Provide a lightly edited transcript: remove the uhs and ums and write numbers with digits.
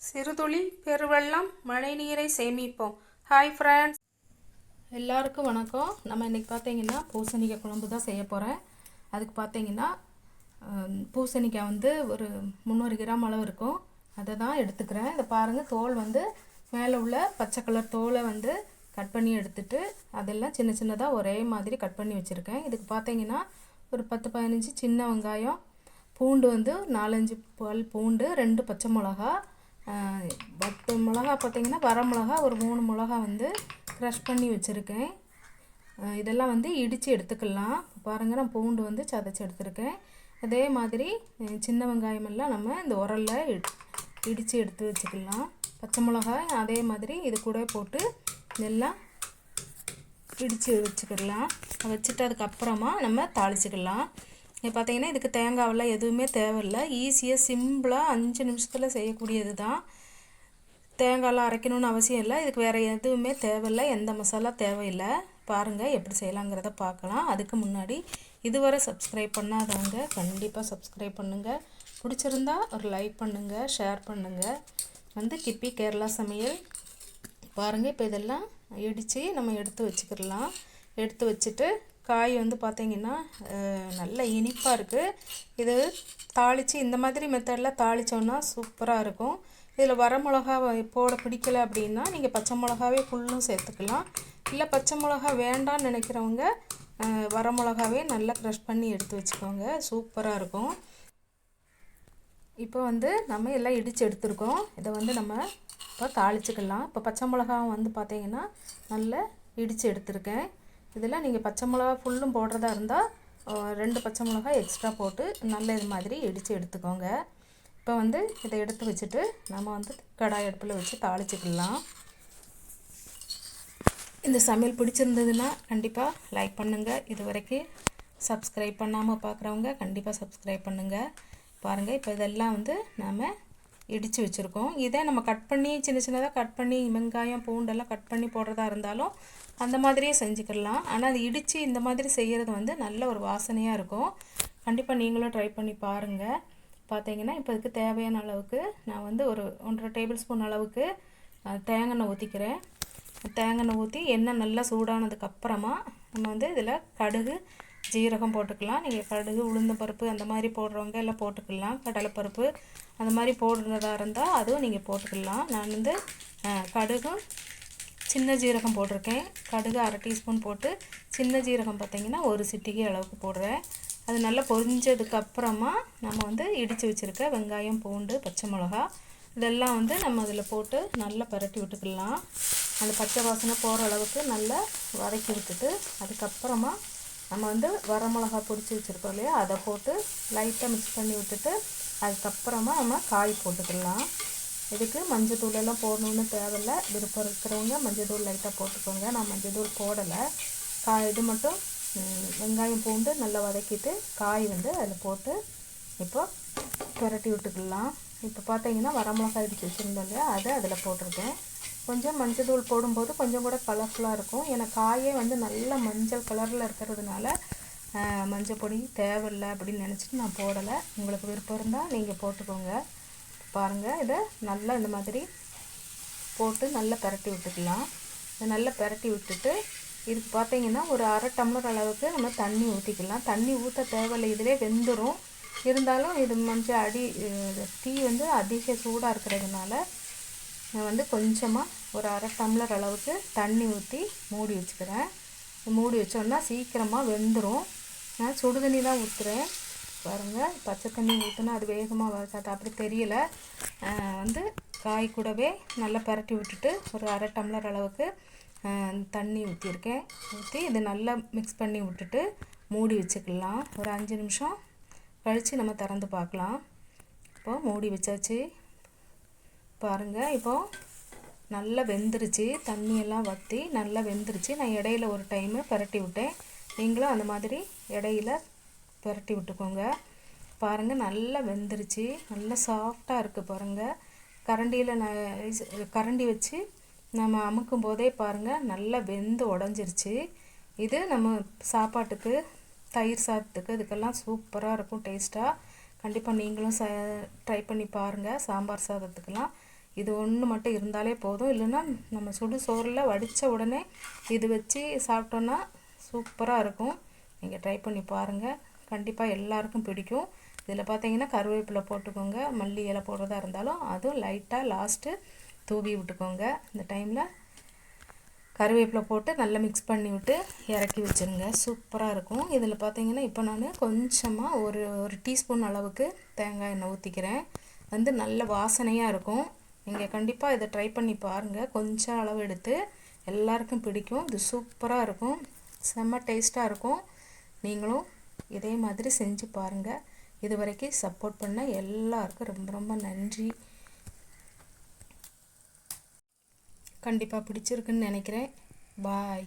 சிறுதுளி பெருவெள்ளம் மழைநீரை சேமிப்போம். ஹாய் ஃப்ரெண்ட்ஸ், எல்லாருக்கும் வணக்கம். நம்ம இன்றைக்கி பார்த்தீங்கன்னா பூசணிக்காய் குழம்பு தான் செய்ய போகிறேன். அதுக்கு பார்த்தீங்கன்னா பூசணிக்காய் வந்து ஒரு 300 கிராம் அளவு இருக்கும். அதை தான் எடுத்துக்கிறேன். இதை பாருங்கள், தோல் வந்து மேலே உள்ள பச்சை கலர் தோலை வந்து கட் பண்ணி எடுத்துட்டு அதெல்லாம் சின்ன சின்னதாக ஒரே மாதிரி கட் பண்ணி வச்சுருக்கேன். இதுக்கு பார்த்தீங்கன்னா ஒரு 10-15 சின்ன வெங்காயம், பூண்டு வந்து 4-5 பல் பூண்டு, 2 பச்சை மிளகா, 10 மிளகா பார்த்தீங்கன்னா வர மிளகா ஒரு 3 மிளகா வந்து க்ரஷ் பண்ணி வச்சுருக்கேன். இதெல்லாம் வந்து இடித்து எடுத்துக்கலாம். பாருங்கள், நான் பூண்டு வந்து சதைச்சி எடுத்துருக்கேன். அதே மாதிரி சின்ன வெங்காயமெல்லாம் நம்ம இந்த உரலில் இடித்து எடுத்து வச்சுக்கலாம். பச்சை மிளகாய் அதே மாதிரி இது கூட போட்டு எல்லாம் இடித்து வச்சுக்கலாம். வச்சுட்டு அதுக்கப்புறமா நம்ம தாளிச்சிக்கலாம். இப்போ பார்த்தீங்கன்னா இதுக்கு தேங்காவெல்லாம் எதுவுமே தேவையில்லை. ஈஸியாக சிம்பிளாக 5 நிமிஷத்தில் செய்யக்கூடியது தான். தேங்காயெல்லாம் அரைக்கணும்னு அவசியம் இல்லை. இதுக்கு வேறு எதுவுமே தேவையில்லை, எந்த மசாலா தேவையில்லை. பாருங்கள் எப்படி செய்யலாங்கிறத பார்க்கலாம். அதுக்கு முன்னாடி இதுவரை சப்ஸ்கிரைப் பண்ணாதவங்க கண்டிப்பாக சப்ஸ்கிரைப் பண்ணுங்கள். பிடிச்சிருந்தா ஒரு லைக் பண்ணுங்கள், ஷேர் பண்ணுங்கள். வந்து கிப்பி கேரளா சமையல். பாருங்கள், இப்போ இதெல்லாம் இடித்து நம்ம எடுத்து வச்சுக்கிடலாம். எடுத்து வச்சுட்டு காய் வந்து பார்த்திங்கன்னா நல்ல இனிப்பாக இருக்குது. இது தாளித்து இந்த மாதிரி மெத்தடில் தாளித்தோன்னா சூப்பராக இருக்கும். இதில் வர மிளகா போட பிடிக்கலை அப்படின்னா நீங்கள் பச்சை மிளகாவே ஃபுல்லும் சேர்த்துக்கலாம். இல்லை பச்சை மிளகா வேண்டான்னு நினைக்கிறவங்க வர மிளகாவே நல்லா க்ரஷ் பண்ணி எடுத்து வச்சுக்கோங்க, சூப்பராக இருக்கும். இப்போ வந்து நம்ம எல்லாம் இடித்து எடுத்துருக்கோம். இதை வந்து நம்ம இப்போ தாளிச்சுக்கலாம். இப்போ பச்சை மிளகா வந்து பார்த்திங்கன்னா நல்லா இடித்து எடுத்துருக்கேன். இதில் நீங்கள் பச்சை மிளகா ஃபுல்லும் போடுறதா இருந்தால் 2 பச்சை மிளகா எக்ஸ்ட்ரா போட்டு நல்ல இது மாதிரி இடித்து எடுத்துக்கோங்க. இப்போ வந்து இதை எடுத்து வச்சுட்டு நம்ம வந்து கடாய் அடுப்பில் வச்சு தாளிச்சுக்கலாம். இந்த சமையல் பிடிச்சிருந்ததுன்னா கண்டிப்பாக லைக் பண்ணுங்கள். இது வரைக்கும் சப்ஸ்கிரைப் பண்ணாமல் பார்க்குறவங்க கண்டிப்பாக சப்ஸ்கிரைப் பண்ணுங்கள். பாருங்கள், இப்போ இதெல்லாம் வந்து நாம் இடித்து வச்சுருக்கோம். இதே நம்ம கட் பண்ணி சின்ன சின்னதாக கட் பண்ணி வெங்காயம் பூண்டெல்லாம் கட் பண்ணி போடுறதா இருந்தாலும் அந்த மாதிரியே செஞ்சுக்கிடலாம். ஆனால் அது இடித்து இந்த மாதிரி செய்கிறது வந்து நல்ல ஒரு வாசனையாக இருக்கும். கண்டிப்பாக நீங்களும் ட்ரை பண்ணி பாருங்கள். பார்த்தீங்கன்னா இப்போ இதுக்கு தேவையான அளவுக்கு நான் வந்து ஒரு 1.5 டேபிள் ஸ்பூன் அளவுக்கு தேங்காய் ஊற்றிக்கிறேன். தேங்காய் ஊற்றி எண்ணெய் நல்லா சூடானதுக்கப்புறமா நம்ம வந்து இதில் கடுகு ஜீரகம் போட்டுக்கலாம். நீங்கள் கடுகு உளுந்தம்பருப்பு அந்த மாதிரி போடுறவங்க எல்லாம் போட்டுக்கலாம். கடலைப்பருப்பு அந்த மாதிரி போடுறதா இருந்தால் அதுவும் நீங்கள் போட்டுக்கலாம். நான் வந்து கடுகும் சின்ன ஜீரகம் போட்டிருக்கேன். கடுகு 1/2 டீஸ்பூன் போட்டு சின்ன ஜீரகம் பார்த்திங்கன்னா ஒரு சிட்டிகை அளவுக்கு போடுறேன். அது நல்லா பொரிஞ்சதுக்கப்புறமா நம்ம வந்து இடித்து வச்சுருக்க வெங்காயம் பூண்டு பச்சை மிளகா இதெல்லாம் வந்து நம்ம அதில் போட்டு நல்லா பரட்டி விட்டுக்கலாம். அந்த பச்சை வாசனை போகிற அளவுக்கு நல்லா வதக்கி விட்டுட்டு அதுக்கப்புறமா நம்ம வந்து வர மிளகா பொடிச்சு வச்சுருக்கோம் இல்லையா, அதை போட்டு லைட்டாக மிக்ஸ் பண்ணி விட்டுட்டு அதுக்கப்புறமா நம்ம காய் போட்டுக்கலாம். இதுக்கு மஞ்சள் தூளெல்லாம் போடணுன்னு தேவையில்லை. விருப்பம் இருக்கிறவங்க மஞ்சள் தூள் லைட்டாக போட்டுக்கோங்க. நான் மஞ்சள் தூள் போடலை. இது மட்டும் வெங்காயம் பூண்டு நல்லா வதக்கிட்டு காய் வந்து அதில் போட்டு இப்போ புரட்டி விட்டுக்கலாம். இப்போ பார்த்தீங்கன்னா வர மிளகாய் இடித்து வச்சுருந்தோம் இல்லையா, அதை அதில் போட்டிருக்கேன். கொஞ்சம் மஞ்சள் தூள் போடும்போது கொஞ்சம் கூட கலர்ஃபுல்லாக இருக்கும். ஏன்னா காயே வந்து நல்ல மஞ்சள் கலரில் இருக்கிறதுனால மஞ்சள் பொடி தேவையில்லை அப்படின்னு நினச்சிட்டு நான் போடலை. உங்களுக்கு விருப்பம் இருந்தால் நீங்கள் போட்டுக்கோங்க. பாருங்கள், இதை நல்லா இந்த மாதிரி போட்டு நல்லா பரட்டி விட்டுக்கலாம். இதை நல்லா பரட்டி விட்டுட்டு இதுக்கு பார்த்தீங்கன்னா ஒரு 1/2 டம்ளர் அளவுக்கு நம்ம தண்ணி ஊற்றிக்கலாம். தண்ணி ஊற்ற தேவையில்லை, இதிலே வெந்துடும். இருந்தாலும் இது கொஞ்சம் டீ வந்து அதிக சூடாக இருக்கிறதுனால நான் வந்து கொஞ்சமாக ஒரு 1/2 டம்ளர் அளவுக்கு தண்ணி ஊற்றி மூடி வச்சுக்கிறேன். மூடி வச்சோன்னா சீக்கிரமாக வெந்துடும். நான் சுடு தண்ணி தான் ஊற்றுறேன். பாருங்கள், பச்சை தண்ணி ஊற்றினா அது வேகமாக வராது, அப்படி தெரியலை. வந்து காய் கூடவே நல்லா பரட்டி விட்டுட்டு ஒரு 1/2 டம்ளர் அளவுக்கு தண்ணி ஊற்றிருக்கேன். ஊற்றி இது நல்லா மிக்ஸ் பண்ணி விட்டுட்டு மூடி வச்சுக்கலாம். ஒரு 5 நிமிஷம் கழித்து நம்ம திறந்து பார்க்கலாம். இப்போது மூடி வச்சாச்சு. பாருங்கள், இப்போது நல்லா வெந்துருச்சு. தண்ணியெல்லாம் வற்றி நல்லா வெந்துருச்சு. நான் இடையில ஒரு டைமு பரட்டி விட்டேன். நீங்களும் அந்த மாதிரி இடையில பரட்டி விட்டுக்கோங்க. பாருங்கள், நல்லா வெந்துருச்சு. நல்லா சாஃப்டாக இருக்குது. பாருங்கள், கரண்டி வச்சு நம்ம அமுக்கும் போதே பாருங்கள் நல்லா வெந்து உடஞ்சிருச்சு. இது நம்ம சாப்பாட்டுக்கு தயிர் சாதத்துக்கு இதுக்கெல்லாம் சூப்பராக இருக்கும் டேஸ்ட்டாக. கண்டிப்பாக நீங்களும் ட்ரை பண்ணி பாருங்கள். சாம்பார் சாதத்துக்கெல்லாம் இது ஒன்று மட்டும் இருந்தாலே போதும். இல்லைன்னா நம்ம சுடு சோறில் வடித்த உடனே இது வச்சு சாப்பிட்டோன்னா சூப்பராக இருக்கும். நீங்கள் ட்ரை பண்ணி பாருங்கள், கண்டிப்பாக எல்லாருக்கும் பிடிக்கும். இதில் பார்த்தீங்கன்னா கருவேப்பிலை போட்டுக்கோங்க, மல்லி இலை போடுறதா இருந்தாலும் அதுவும் லைட்டாக லாஸ்ட்டு தூவி விட்டுக்கோங்க. இந்த டைமில் கருவேப்பிலை போட்டு நல்லா மிக்ஸ் பண்ணி விட்டு இறக்கி வச்சுருங்க, சூப்பராக இருக்கும். இதில் பார்த்தீங்கன்னா இப்போ நான் கொஞ்சமாக ஒரு டீஸ்பூன் அளவுக்கு தேங்காய் எண்ணெய் ஊற்றிக்கிறேன். நல்ல வாசனையாக இருக்கும். நீங்கள் கண்டிப்பாக இதை ட்ரை பண்ணி பாருங்கள், கொஞ்சம் அளவு எடுத்து. எல்லாருக்கும் பிடிக்கும், இது சூப்பராக இருக்கும், செம்ம டேஸ்ட்டாக இருக்கும். நீங்களும் இதே மாதிரி செஞ்சு பாருங்கள். இது வரைக்கும் சப்போர்ட் பண்ண எல்லாருக்கும் ரொம்ப ரொம்ப நன்றி. கண்டிப்பாக பிடிச்சிருக்குன்னு நினைக்கிறேன். பாய்.